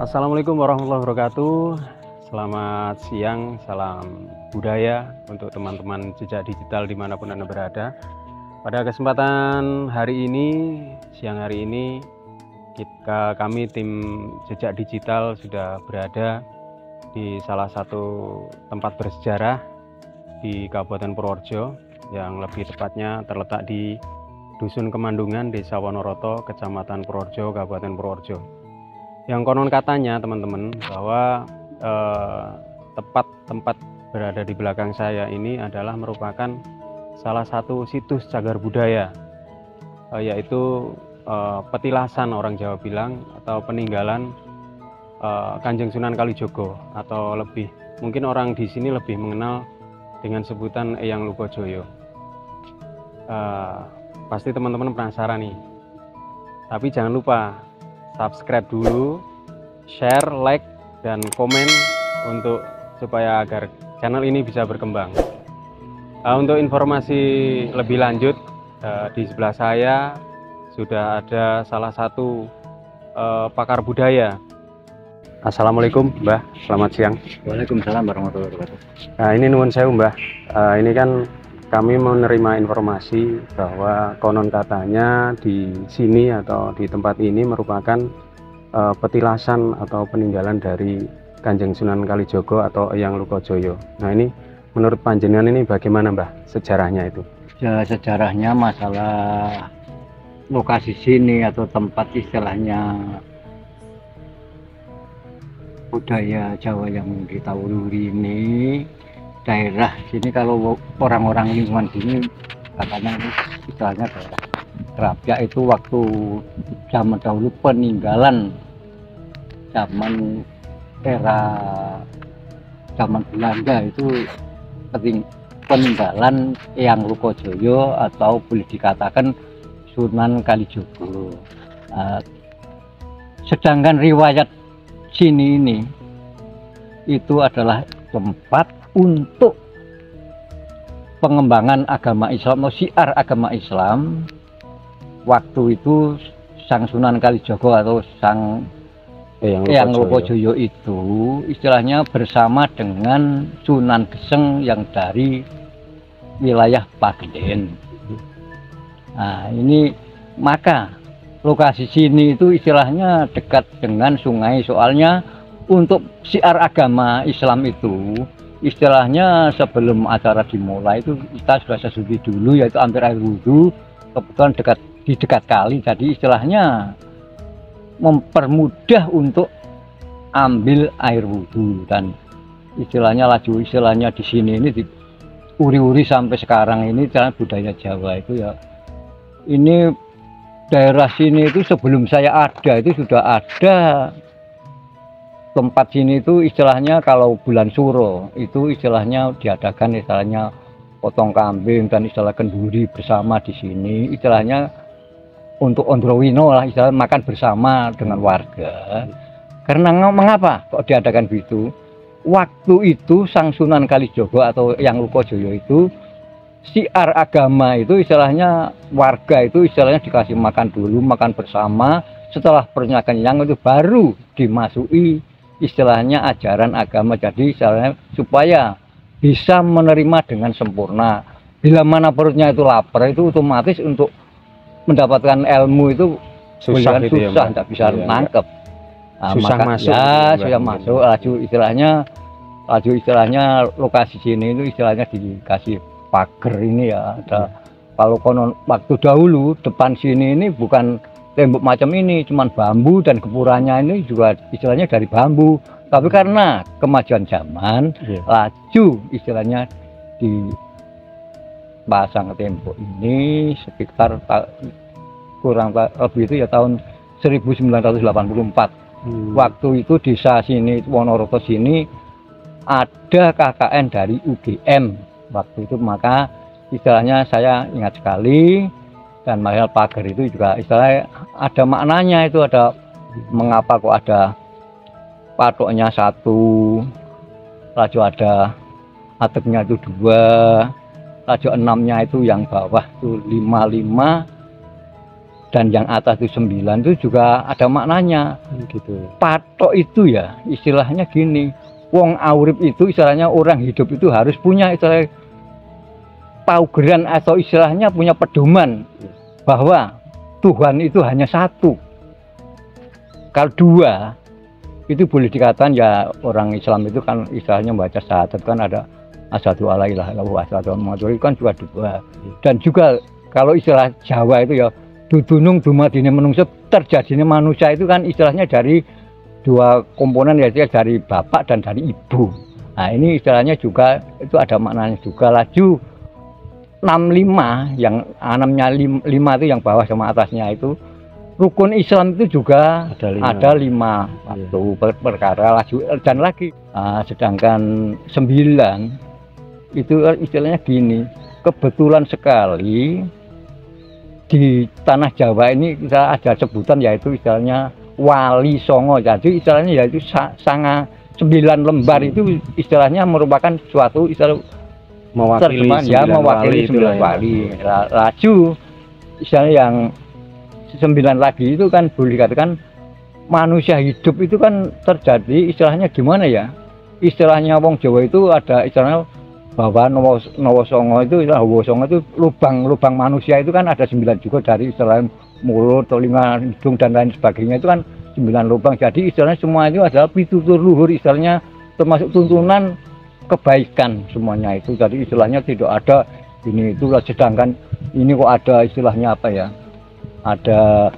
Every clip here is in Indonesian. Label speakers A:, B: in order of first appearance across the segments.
A: Assalamualaikum warahmatullahi wabarakatuh. Selamat siang, salam budaya untuk teman-teman jejak digital dimanapun Anda berada. Pada kesempatan hari ini, siang hari ini, kami tim jejak digital sudah berada di salah satu tempat bersejarah di Kabupaten Purworejo, yang lebih tepatnya terletak di Dusun Kemandungan, Desa Wonoroto, Kecamatan Purworejo, Kabupaten Purworejo. Yang konon katanya teman-teman bahwa tempat berada di belakang saya ini adalah merupakan salah satu situs cagar budaya, yaitu petilasan orang Jawa bilang, atau peninggalan Kanjeng Sunan Kalijogo, atau lebih mungkin orang di sini lebih mengenal dengan sebutan Eyang Lukojoyo. Pasti teman-teman penasaran nih, tapi jangan lupa subscribe dulu, share, like, dan komen supaya agar channel ini bisa berkembang. Untuk informasi lebih lanjut, di sebelah saya sudah ada salah satu pakar budaya. Assalamualaikum Mbah, selamat siang.
B: Waalaikumsalam warahmatullahi wabarakatuh.
A: Nah, ini nuwun sewu Mbah, ini kan kami menerima informasi bahwa konon katanya di sini atau di tempat ini merupakan petilasan atau peninggalan dari Kanjeng Sunan Kalijogo atau Eyang Lukojoyo. Nah, ini menurut panjenengan ini bagaimana Mbah sejarahnya itu?
B: Ya, sejarahnya masalah lokasi sini atau tempat istilahnya budaya Jawa yang ditawuri ini, daerah sini kalau orang-orang lingkungan sini katanya ini istilahnya daerah Kerapia, itu waktu zaman dahulu peninggalan zaman Belanda, itu peninggalan Eyang Lukojoyo atau boleh dikatakan Sunan Kalijogo. Sedangkan riwayat sini ini itu adalah tempat untuk pengembangan agama Islam atau syiar agama Islam. Waktu itu Sang Sunan Kalijogo atau Sang Eyang Lukojoyo itu istilahnya bersama dengan Sunan Geseng yang dari wilayah Pageden. Nah, ini maka lokasi sini itu istilahnya dekat dengan sungai, soalnya untuk syiar agama Islam itu istilahnya sebelum acara dimulai itu kita sudah sesudah dulu, yaitu ambil air wudhu, kebetulan di dekat kali, jadi istilahnya mempermudah untuk ambil air wudhu. Dan istilahnya di sini ini diuri-uri sampai sekarang ini cara budaya Jawa itu ya. Ini daerah sini itu sebelum saya ada itu sudah ada tempat sini itu istilahnya kalau bulan Suro itu istilahnya diadakan istilahnya potong kambing dan istilah kenduri bersama di sini, istilahnya untuk Ondrowino lah, istilah makan bersama dengan warga. Karena mengapa kok diadakan begitu? Waktu itu Sang Sunan Kalijogo atau Eyang Lukojoyo itu syiar agama itu istilahnya warga itu istilahnya dikasih makan dulu, makan bersama. Setelah pernyataan yang itu baru dimasuki istilahnya ajaran agama, jadi istilahnya supaya bisa menerima dengan sempurna. Bila mana perutnya itu lapar, itu otomatis untuk mendapatkan ilmu itu susah, tidak bisa nangkep. Nah, susah masuk, susah masuk. Laju istilahnya lokasi sini itu istilahnya dikasih pagar ini ya. Ada kalau konon waktu dahulu depan sini ini bukan tembok macam ini, cuman bambu, dan kepurannya ini juga istilahnya dari bambu. Tapi karena kemajuan zaman, laju istilahnya dipasang tembok ini sekitar kurang lebih itu ya tahun 1984. Waktu itu desa sini Wonoroto sini ada KKN dari UGM waktu itu, maka istilahnya saya ingat sekali. Dan mahal pagar itu juga istilahnya ada maknanya, itu ada mengapa kok ada patoknya satu, laju ada atapnya itu dua, laju enamnya itu yang bawah itu 55, dan yang atas itu 9 itu juga ada maknanya.
A: Gitu.
B: Patok itu ya istilahnya gini, wong urip itu istilahnya orang hidup itu harus punya istilah paugeran atau istilahnya punya pedoman bahwa Tuhan itu hanya satu. Kalau dua itu boleh dikatakan ya orang Islam itu kan istilahnya membaca syahadat kan ada asyhadu alla ilaha illallah wa asyhadu anna muhammadar rasulullah kan juga dua. Dan juga kalau istilah Jawa itu ya dudunung dumadine menungso, terjadinya manusia itu kan istilahnya dari dua komponen yaitu dari bapak dan dari ibu. Nah ini istilahnya juga itu ada maknanya juga. Laju 65 yang 6-nya 5 itu yang bawah sama atasnya itu rukun Islam itu juga ada 5 waktu perkara laju dan lagi. Nah, sedangkan 9 itu istilahnya gini, kebetulan sekali di tanah Jawa ini kita ada sebutan yaitu istilahnya Wali Songo. Jadi istilahnya yaitu sangat 9 lembar itu istilahnya merupakan suatu istilah
A: mewakili
B: ya mewakili 9 wali. Laju istilahnya yang 9 lagi itu kan boleh dikatakan manusia hidup itu kan terjadi istilahnya gimana ya? Istilahnya wong Jawa itu ada istilahnya bahwa Nowo Songo itu lubang manusia itu kan ada 9 juga dari istilah mulut, telinga, hidung dan lain sebagainya itu kan 9 lubang. Jadi istilahnya semua itu adalah pitutur luhur istilahnya termasuk tuntunan kebaikan semuanya itu. Jadi istilahnya tidak ada ini itulah, sedangkan ini kok ada istilahnya apa ya? Ada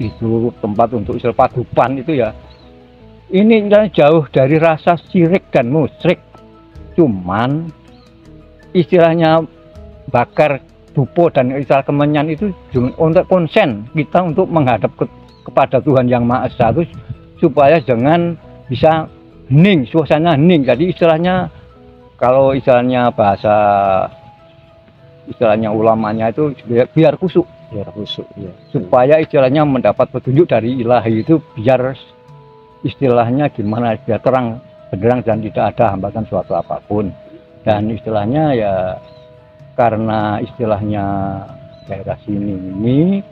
B: itu tempat untuk istilah padupan itu ya. Ini jauh dari rasa syirik dan musyrik. Cuman istilahnya bakar dupo dan istilah kemenyan itu untuk konsen kita untuk menghadap kepada Tuhan Yang Maha Esa itu supaya jangan bisa hening, suasana hening. Jadi istilahnya kalau istilahnya bahasa istilahnya ulamanya itu biar kusuk ya. Supaya istilahnya mendapat petunjuk dari ilahi itu biar istilahnya gimana, biar terang benderang dan tidak ada hambatan suatu apapun. Dan istilahnya ya karena istilahnya daerah sini ini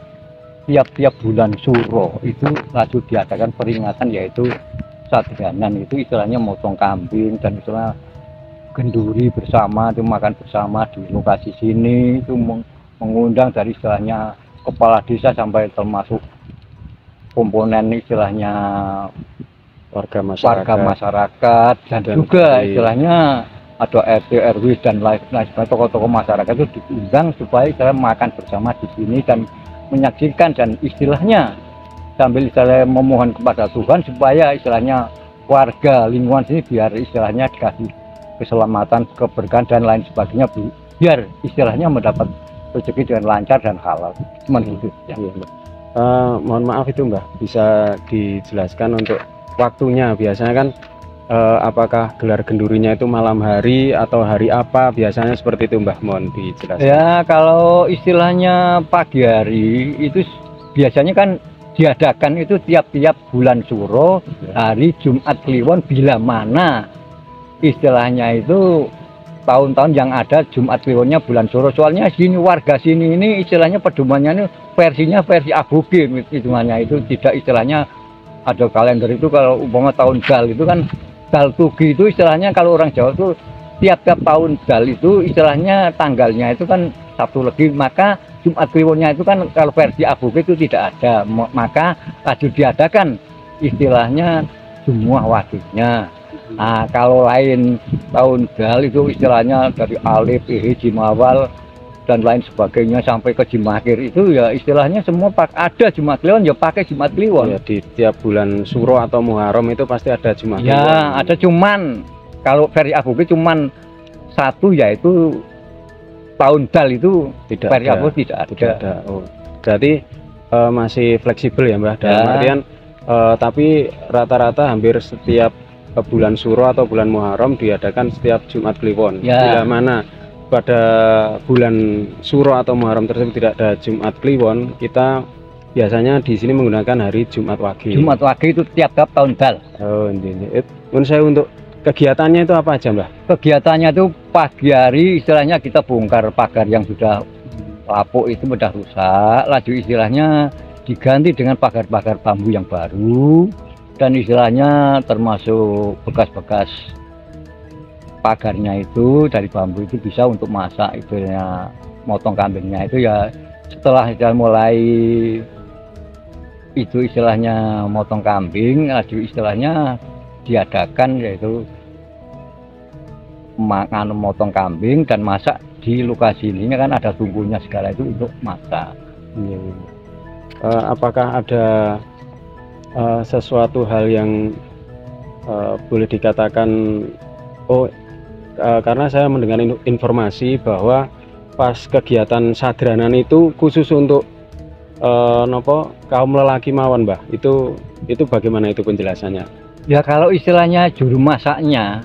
B: tiap-tiap bulan Suro itu laju diadakan peringatan yaitu Sadganan, itu istilahnya motong kambing dan istilah genduri bersama itu makan bersama di lokasi sini, itu mengundang dari istilahnya kepala desa sampai termasuk komponen istilahnya warga masyarakat dan juga istilahnya ada RT RW dan lain sebagainya, tokoh-tokoh masyarakat itu diundang supaya kita makan bersama di sini dan menyaksikan dan istilahnya sambil istilahnya memohon kepada Tuhan supaya istilahnya warga lingkungan sini biar istilahnya dikasih keselamatan, keberkahan dan lain sebagainya, biar istilahnya mendapat rezeki dengan lancar dan halal. Cuman gitu ya.
A: Mohon maaf itu Mbah, bisa dijelaskan untuk waktunya biasanya kan apakah gelar gendurinya itu malam hari atau hari apa biasanya seperti itu Mbah, mohon dijelaskan.
B: Ya kalau istilahnya pagi hari itu biasanya kan diadakan itu tiap-tiap bulan Suro hari Jumat Kliwon, bila mana istilahnya itu tahun-tahun yang ada Jumat Kliwonnya bulan Suro. Soalnya sini warga sini ini istilahnya pedomannya ini versinya versi aboge hitungannya itu, tidak istilahnya ada kalender itu. Kalau umpama tahun Dal itu kan Dal Tugi itu istilahnya kalau orang Jawa itu tiap-tiap tahun Dal itu istilahnya tanggalnya itu kan Sabtu Legi, maka Jumat Kliwonnya itu kan kalau versi aboge itu tidak ada, maka laju diadakan istilahnya Jumuah Wadihnya. Nah kalau lain tahun Dal itu istilahnya dari Alif, Ihi, Jimawal dan lain sebagainya sampai ke Jimakhir itu ya istilahnya semua ada Jumat Kliwon ya pakai Jumat Kliwon.
A: Ya, di tiap bulan Suro atau Muharram itu pasti ada Jumat Kliwon.
B: Ya ada, cuman kalau versi aboge cuman satu yaitu tahun Dal itu
A: tidak
B: versi
A: ada.
B: aboge tidak ada.
A: Oh, berarti masih fleksibel ya Mbah, dalam artian tapi rata-rata hampir setiap bulan Suro atau bulan Muharram diadakan setiap Jumat Kliwon. Bila mana pada bulan Suro atau Muharram tersebut tidak ada Jumat Kliwon, kita biasanya di sini menggunakan hari Jumat Wage.
B: Jumat Wage itu tiap-tiap tahun Dal.
A: Oh, ini. Menurut saya untuk kegiatannya itu apa aja Mbah?
B: Kegiatannya itu pagi hari istilahnya kita bongkar pagar yang sudah lapuk itu mudah rusak, laju istilahnya diganti dengan pagar-pagar bambu yang baru, dan istilahnya termasuk bekas-bekas pagarnya itu dari bambu itu bisa untuk masak, istilahnya motong kambingnya itu ya setelah mulai itu istilahnya motong kambing, laju istilahnya diadakan yaitu makan motong kambing dan masak di lokasi ini kan ada tungkunya segala itu untuk masak.
A: Iya, iya. Apakah ada sesuatu hal yang boleh dikatakan karena saya mendengar informasi bahwa pas kegiatan sadranan itu khusus untuk nopo kaum lelaki mawon, Mbah. Itu bagaimana itu penjelasannya?
B: Ya kalau istilahnya juru masaknya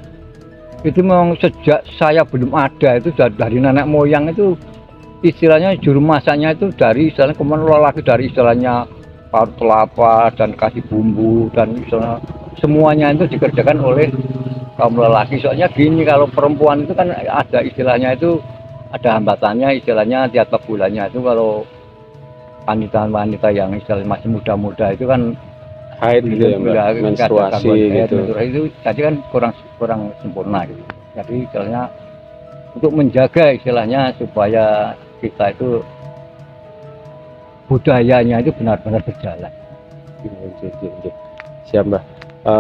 B: itu memang sejak saya belum ada itu dari nenek moyang itu istilahnya juru masaknya itu dari istilahnya kemudian lelaki dari istilahnya parut kelapa dan kasih bumbu dan istilahnya semuanya itu dikerjakan oleh kaum lelaki. Soalnya gini, kalau perempuan itu kan ada istilahnya itu ada hambatannya, istilahnya tiap bulannya itu kalau wanita-wanita yang istilahnya masih muda-muda itu kan
A: Haid gitu ya, Mbak, menstruasi gitu.
B: Itu jadi kan kurang sempurna gitu. Jadi istilahnya untuk menjaga istilahnya supaya kita itu budayanya itu benar-benar berjalan.
A: Siap, Mbah.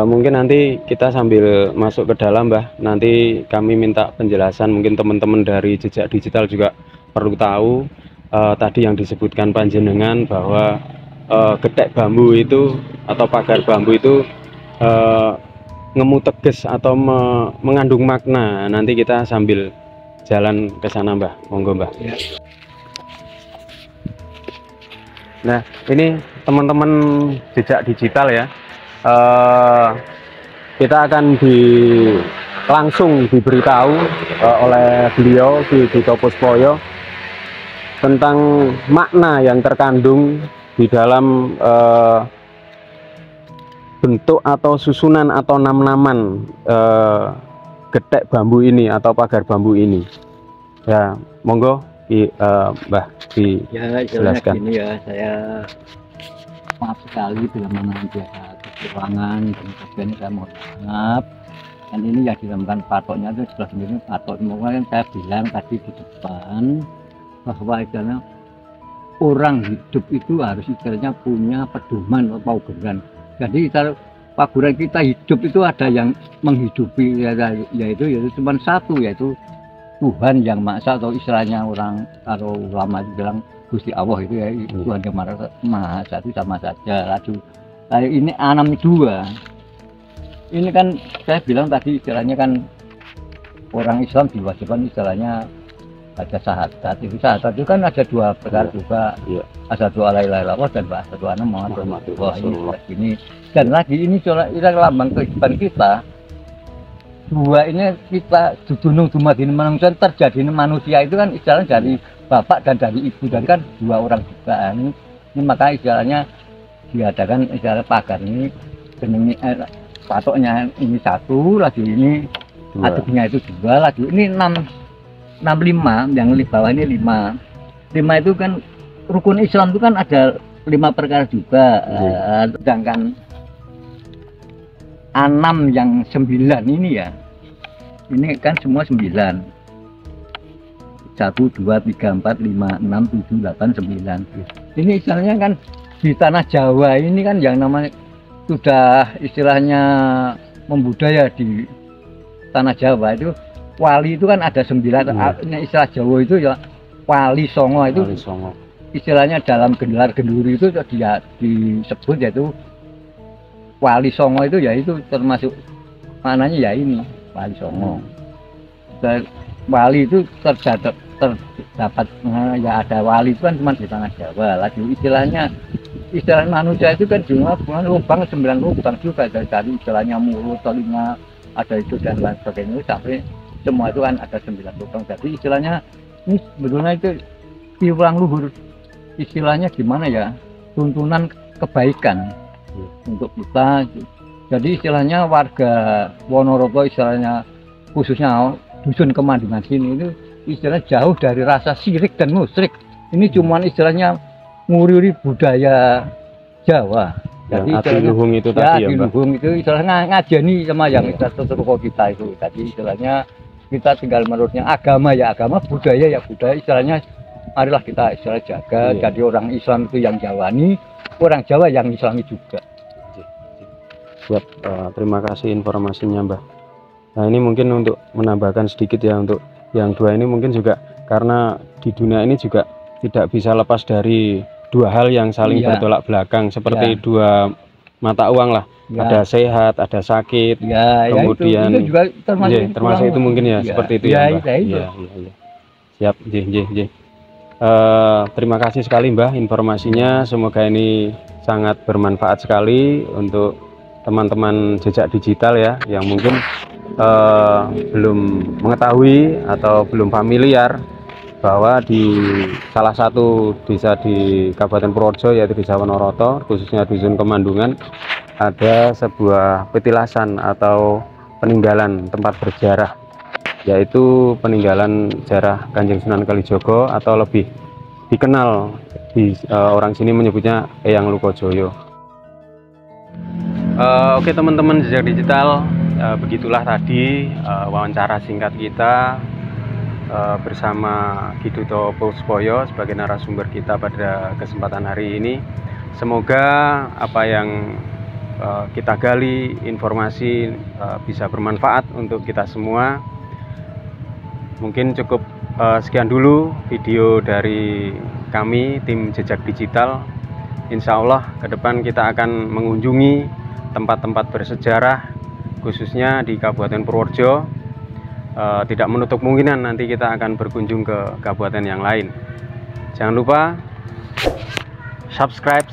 A: Mungkin nanti kita sambil masuk ke dalam, Mbah. Nanti kami minta penjelasan, mungkin teman-teman dari Jejak Digital juga perlu tahu tadi yang disebutkan panjenengan bahwa getek bambu itu atau pagar bambu itu ngemu teges atau mengandung makna. Nanti kita sambil jalan ke sana, Mbah. Monggo, Mbah.
B: Ya.
A: Nah, ini teman-teman Jejak Digital ya. Kita akan langsung diberitahu oleh beliau di Puspoyo tentang makna yang terkandung di dalam bentuk atau susunan atau nam-naman getek bambu ini atau pagar bambu ini. Ya, monggo Mbah dijelaskan.
B: Ya, gini ya, saya maaf sekali bila mana ada kekurangan dan sebagainya, saya mohon maaf. Dan ini ya dinamakan patoknya itu sebelah sendiri patok. Mungkin saya bilang tadi di depan bahwa istilahnya orang hidup itu harus istilahnya punya pedoman atau paugeran. Jadi paguran kita hidup itu ada yang menghidupi, yaitu cuma satu, yaitu Tuhan yang Maha, atau istilahnya orang kalau ulama itu bilang Gusti Allah itu ya, Tuhan yang Maha Satu sama saja. Lalu ini anam dua. Ini kan saya bilang tadi istilahnya kan orang Islam diwajibkan istilahnya ada syahadat. Itu syahadat itu kan ada dua perkara juga. Ada dua la ilaha illallah dan ada dua nama Rasulullah ini. Dan lagi ini lambang kehidupan kita. Dua ini kita dudunung dumadin manusia, terjadi manusia itu kan istilahnya dari bapak dan dari ibu, dan kan dua orang juga. Ini maka istilahnya diadakan istilah pagar ini patoknya ini satu, lagi ini aduknya itu dua, lagi ini 65, yang di bawah ini 5 itu kan rukun Islam itu kan ada 5 perkara juga. Sedangkan 6 yang 9 ini ya, ini kan semua 9. 1, 2, 3, 4, 5, 6, 7, 8, 9. Ini istilahnya kan di tanah Jawa ini kan yang namanya sudah istilahnya membudaya di tanah Jawa itu. Wali itu kan ada 9. Ini istilah Jawa itu ya Wali Songo itu.
A: Wali Songo.
B: Istilahnya dalam gelar genduri itu dia disebut yaitu Wali Songo itu, yaitu termasuk maknanya ya ini Wali Songo. Wali itu terdapat ya, ada wali itu kan cuma di tanah Jawa. Lagi istilah manusia itu kan cuma lubang 9 lubang juga, dari istilahnya mulut, telinga, ada itu dan lain sebagainya, sampai semua itu kan ada 9 lubang. Jadi istilahnya ini sebetulnya itu piwulang luhur, istilahnya gimana ya, tuntunan kebaikan untuk kita. Jadi istilahnya warga Wonorogo, istilahnya khususnya dusun Kemandungan sini itu istilahnya jauh dari rasa syirik dan musyrik. Ini cuman istilahnya nguri budaya Jawa. Jadi
A: Yang adiluhung itu
B: ya,
A: tadi ya Mbah.
B: adiluhung itu istilahnya ngajeni sama yang toko kita itu. Tadi istilahnya kita tinggal menurutnya agama ya agama, budaya ya budaya. Istilahnya marilah kita istilah jaga.
A: Iya.
B: Jadi orang Islam itu yang Jawani, orang Jawa yang Islami juga.
A: Siap, terima kasih informasinya Mbah. Nah ini mungkin untuk menambahkan sedikit ya, untuk yang dua ini mungkin juga karena di dunia ini juga tidak bisa lepas dari dua hal yang saling
B: Iya.
A: bertolak belakang, seperti
B: Iya.
A: dua mata uang lah.
B: Ya.
A: Ada sehat, ada sakit,
B: Ya,
A: kemudian
B: itu juga
A: termasuk itu mungkin ya, seperti itu ya Mbah.
B: itu.
A: Iya. Siap, jih. Terima kasih sekali Mbah informasinya, semoga ini sangat bermanfaat sekali untuk teman-teman jejak digital ya, yang mungkin belum mengetahui atau belum familiar bahwa di salah satu desa di Kabupaten Purworejo, yaitu Desa Wonoreto, khususnya Dusun Kemandungan, ada sebuah petilasan atau peninggalan tempat bersejarah, yaitu peninggalan sejarah Kanjeng Sunan Kalijogo, atau lebih dikenal di orang sini menyebutnya Eyang Lukojoyo. Oke teman-teman jejak digital, begitulah tadi wawancara singkat kita bersama Ki Duto Puspoyo sebagai narasumber kita pada kesempatan hari ini. Semoga apa yang kita gali, informasi bisa bermanfaat untuk kita semua. Mungkin cukup sekian dulu video dari kami tim Jejak Digital. Insya Allah ke depan kita akan mengunjungi tempat-tempat bersejarah khususnya di Kabupaten Purworejo. Tidak menutup kemungkinan nanti kita akan berkunjung ke kabupaten yang lain. Jangan lupa subscribe,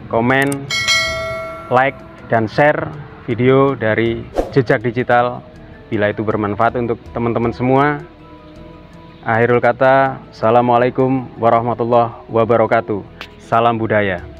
A: komen, like, dan share video dari Jejak Digital bila itu bermanfaat untuk teman-teman semua. Akhirul kata, assalamualaikum warahmatullahi wabarakatuh. Salam budaya.